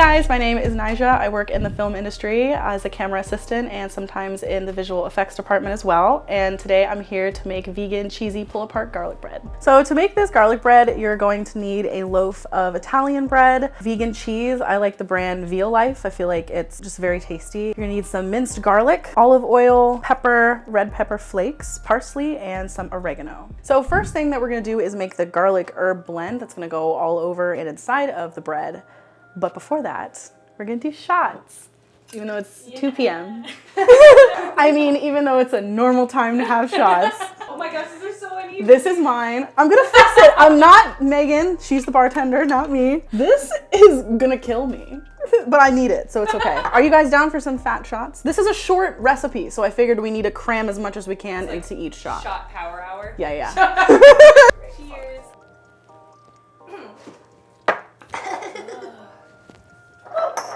guys, my name is Naijah. I work in the film industry as a camera assistant and sometimes in the visual effects department as well. And today I'm here to make vegan cheesy pull-apart garlic bread. So to make this garlic bread, you're going to need a loaf of Italian bread, vegan cheese. I like the brand Veal Life. I feel like it's just very tasty. You're gonna need some minced garlic, olive oil, pepper, red pepper flakes, parsley, and some oregano. So first thing that we're gonna do is make the garlic herb blend that's gonna go all over and inside of the bread. But before that, we're gonna do shots, even though it's 2 p.m. I mean, even though it's a normal time to have shots. Oh my gosh, these are so uneven. This is mine. I'm gonna fix it. I'm not Megan. She's the bartender, not me. This is gonna kill me, but I need it, so it's okay. Are you guys down for some fat shots? This is a short recipe, so I figured we need to cram as much as we can into each shot. Shot power hour. Yeah. Cheers.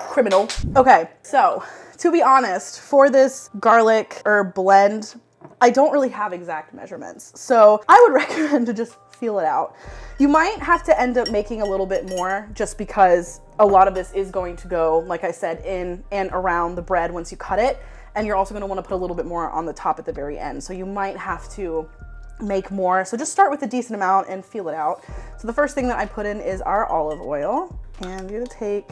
Criminal. Okay, so to be honest, for this garlic herb blend, I don't really have exact measurements. So I would recommend to just feel it out. You might have to end up making a little bit more just because a lot of this is going to go, like I said, in and around the bread once you cut it. And you're also gonna wanna put a little bit more on the top at the very end. So you might have to make more. So just start with a decent amount and feel it out. So the first thing that I put in is our olive oil. And I'm gonna take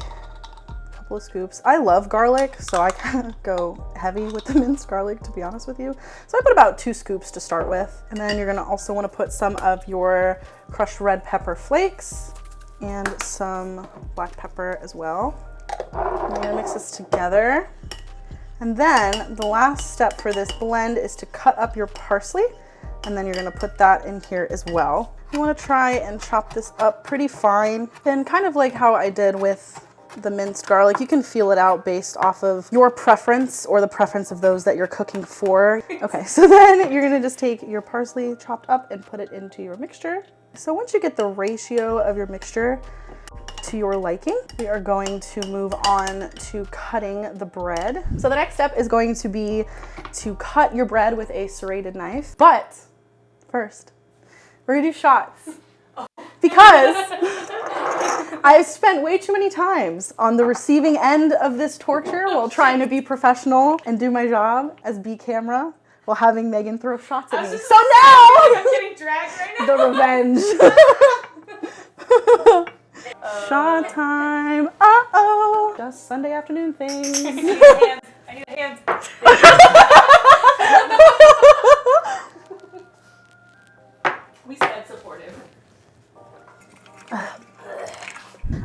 of scoops. I love garlic, so I kind of go heavy with the minced garlic, to be honest with you. So I put about 2 scoops to start with. And then you're gonna also wanna put some of your crushed red pepper flakes and some black pepper as well. And we're gonna mix this together. And then the last step for this blend is to cut up your parsley. And then you're gonna put that in here as well. You wanna try and chop this up pretty fine. And kind of like how I did with the minced garlic, you can feel it out based off of your preference or the preference of those that you're cooking for. Okay, so then you're gonna just take your parsley chopped up and put it into your mixture. So once you get the ratio of your mixture to your liking, we are going to move on to cutting the bread. So the next step is going to be to cut your bread with a serrated knife. But first, we're gonna do shots. Because I've spent way too many times on the receiving end of this torture while trying to be professional and do my job as B camera while having Megan throw shots at me. So now I'm getting dragged right now. the revenge. Shot time. Just Sunday afternoon things. I need a hand. We said supportive.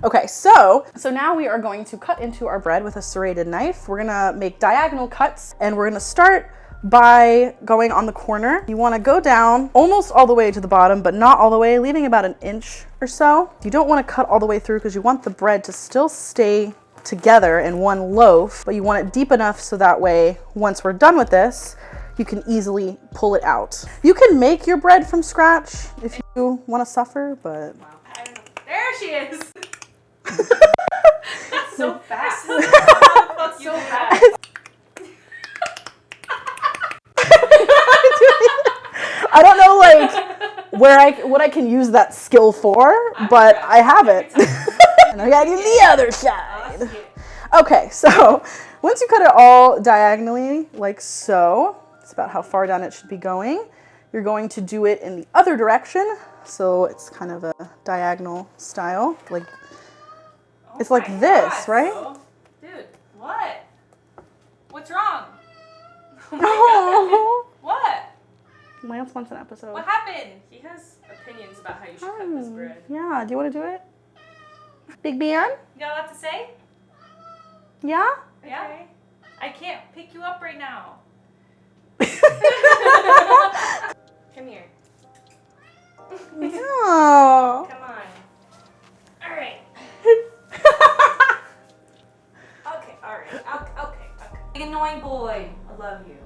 Okay, so now we are going to cut into our bread with a serrated knife. We're gonna make diagonal cuts, and we're gonna start by going on the corner. You wanna go down almost all the way to the bottom, but not all the way, leaving about 1 inch or so. You don't wanna cut all the way through because you want the bread to still stay together in one loaf, but you want it deep enough so that way, once we're done with this, you can easily pull it out. You can make your bread from scratch if you wanna suffer, but... Wow. There she is. So fast. So fast. I don't know what I can use that skill for, but I have it. And I gotta do the other side. Okay, so once you cut it all diagonally, like so, it's about how far down it should be going. You're going to do it in the other direction. So it's kind of a diagonal style, like it's like this, right? Dude, what? What's wrong? Oh What? Lance wants an episode. What happened? He has opinions about how you should cut this bread. Yeah, do you want to do it? Big Ben? You got a lot to say? Yeah? Yeah. Okay. I can't pick you up right now. Come here. No. Come on. All right. Okay, all right. Okay. Big annoying boy. I love you.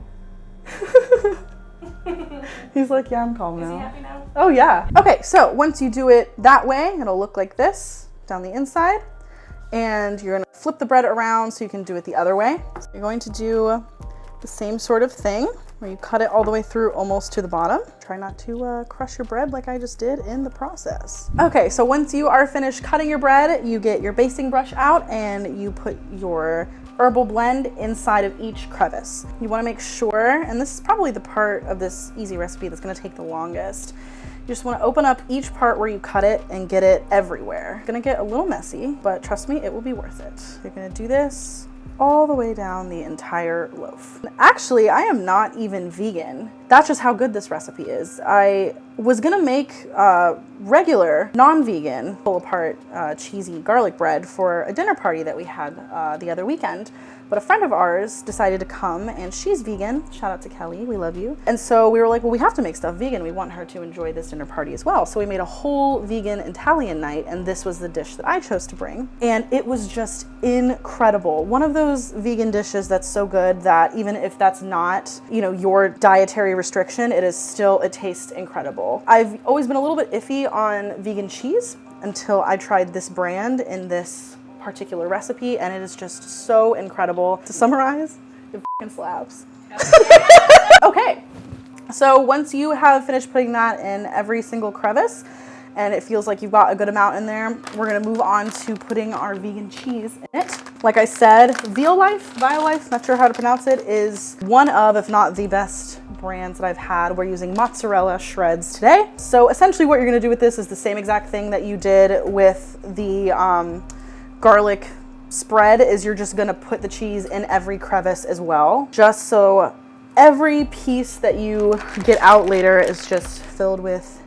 He's like, yeah, I'm calm now. Is he happy now? Oh, yeah. Okay, so once you do it that way, it'll look like this down the inside. And you're going to flip the bread around so you can do it the other way. So you're going to do the same sort of thing. where you cut it all the way through almost to the bottom. Try not to crush your bread like I just did in the process. Okay, so once you are finished cutting your bread, you get your basting brush out and you put your herbal blend inside of each crevice. You want to make sure, and this is probably the part of this easy recipe that's going to take the longest, you just want to open up each part where you cut it and get it everywhere. It's going to get a little messy, but trust me, it will be worth it. You're going to do this all the way down the entire loaf. Actually, I am not even vegan. That's just how good this recipe is. I was gonna make regular, non-vegan, pull-apart cheesy garlic bread for a dinner party that we had the other weekend. But a friend of ours decided to come, and she's vegan. Shout out to Kelly, we love you. And so we were like, well, we have to make stuff vegan. We want her to enjoy this dinner party as well. So we made a whole vegan Italian night, and this was the dish that I chose to bring. And it was just incredible. One of those vegan dishes that's so good that even if that's not, you know, your dietary restriction, it tastes incredible. I've always been a little bit iffy on vegan cheese until I tried this brand in this particular recipe, and it is just so incredible. To summarize, it f***ing slaps. Okay, so once you have finished putting that in every single crevice and it feels like you've got a good amount in there, we're gonna move on to putting our vegan cheese in it. Like I said, Violife, not sure how to pronounce it, is one of, if not the best brands that I've had. We're using mozzarella shreds today. So essentially what you're gonna do with this is the same exact thing that you did with the garlic spread, is you're just gonna put the cheese in every crevice as well, just so every piece that you get out later is just filled with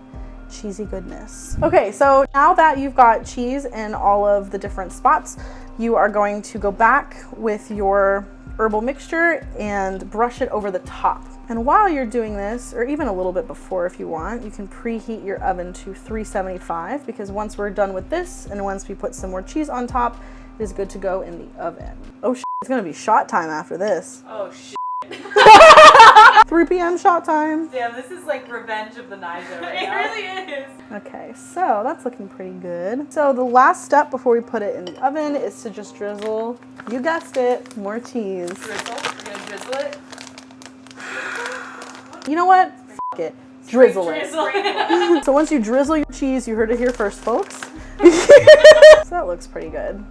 cheesy goodness. Okay, so now that you've got cheese in all of the different spots, you are going to go back with your herbal mixture and brush it over the top. And while you're doing this, or even a little bit before if you want, you can preheat your oven to 375, because once we're done with this and once we put some more cheese on top, it is good to go in the oven. Oh shit, it's gonna be shot time after this. Oh shit. 3 p.m. shot time. Damn, this is like revenge of the Naijah right now. It really is. Okay, so that's looking pretty good. So the last step before we put it in the oven is to just drizzle, you guessed it, more cheese. Drizzle? You're gonna drizzle it? You know what? F it. Drizzle it. Drizzle. So once you drizzle your cheese, you heard it here first, folks. So that looks pretty good.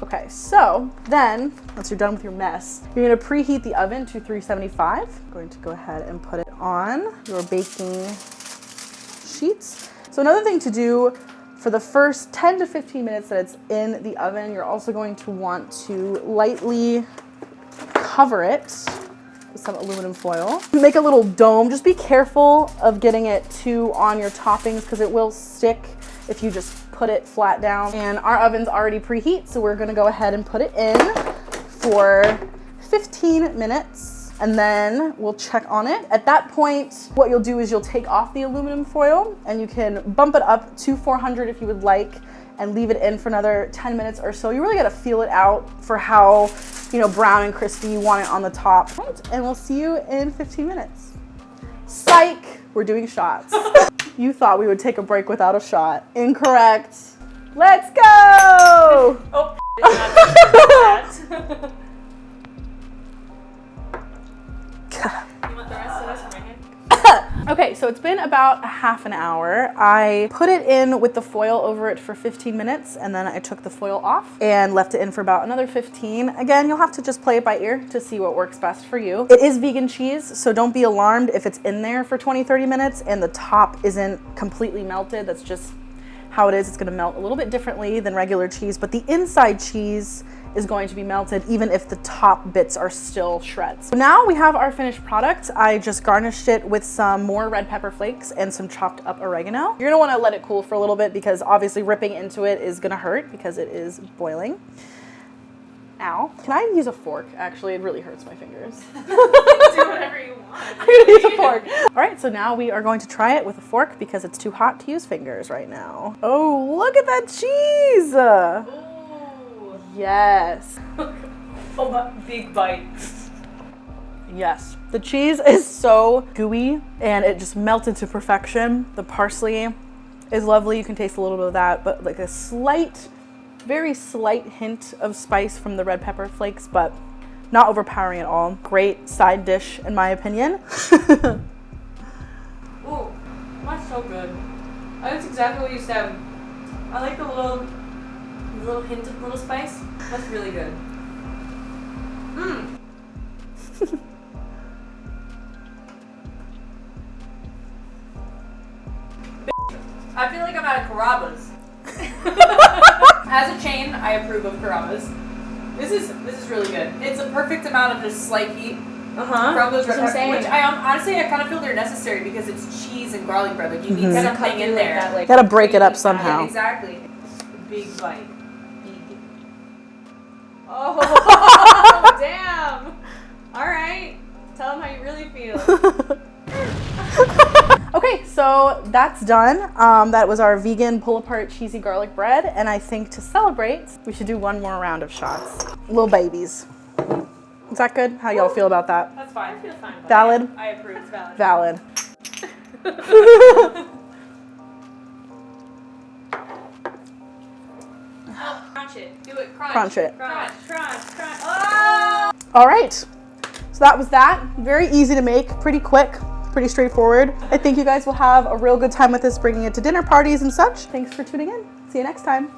Okay, so then, once you're done with your mess, you're gonna preheat the oven to 375. I'm going to go ahead and put it on your baking sheets. So another thing to do for the first 10 to 15 minutes that it's in the oven, you're also going to want to lightly cover it with some aluminum foil. Make a little dome. Just be careful of getting it too on your toppings because it will stick if you just put it flat down. And our oven's already preheat, so we're gonna go ahead and put it in for 15 minutes and then we'll check on it. At that point, what you'll do is you'll take off the aluminum foil and you can bump it up to 400 if you would like and leave it in for another 10 minutes or so. You really gotta feel it out for how, you know, brown and crispy you want it on the top. And we'll see you in 15 minutes. Psych, we're doing shots. You thought we would take a break without a shot. Incorrect. Let's go! Oh, did not that. You want the rest of this from my hand? Okay, so it's been about a half an hour. I put it in with the foil over it for 15 minutes and then I took the foil off and left it in for about another 15. Again, you'll have to just play it by ear to see what works best for you. It is vegan cheese, so don't be alarmed if it's in there for 20-30 minutes and the top isn't completely melted. That's just how it is. It's gonna melt a little bit differently than regular cheese, but the inside cheese is going to be melted even if the top bits are still shreds. So now we have our finished product. I just garnished it with some more red pepper flakes and some chopped up oregano. You're gonna wanna let it cool for a little bit because obviously ripping into it is gonna hurt because it is boiling. Ow. Can I use a fork? Actually, it really hurts my fingers. Do whatever you want. I'm gonna use a fork. All right, so now we are going to try it with a fork because it's too hot to use fingers right now. Oh, look at that cheese. Ooh. Yes. Oh, big bite. Yes. The cheese is so gooey and it just melted to perfection. The parsley is lovely. You can taste a little bit of that, but like a slight, very slight hint of spice from the red pepper flakes, but Not overpowering at all. Great side dish in my opinion. Ooh, that's so good. That's exactly what you said. I like the little hint of little spice. That's really good. Mmm. I feel like I'm at a Carrabba's. As a chain, I approve of Carrabba's. This is really good. It's a perfect amount of just slight heat from those restaurants, which I honestly I kind of feel they're necessary because it's cheese and garlic bread. Like you need something in there. Like gotta break it up somehow. Yeah, exactly. Big bite. Big. Oh damn! All right, tell them how you really feel. Okay, so that's done. That was our vegan pull-apart cheesy garlic bread, and I think to celebrate, we should do one more round of shots. Little babies. Is that good? How y'all feel about that? That's fine. I feel fine. Valid? I approve. It's valid. Valid. Crunch it. Do it. Crunch. Crunch it. Crunch. Crunch. Crunch. Oh! All right. So that was that. Very easy to make, pretty quick, pretty straightforward. I think you guys will have a real good time with this, bringing it to dinner parties and such. Thanks for tuning in. See you next time.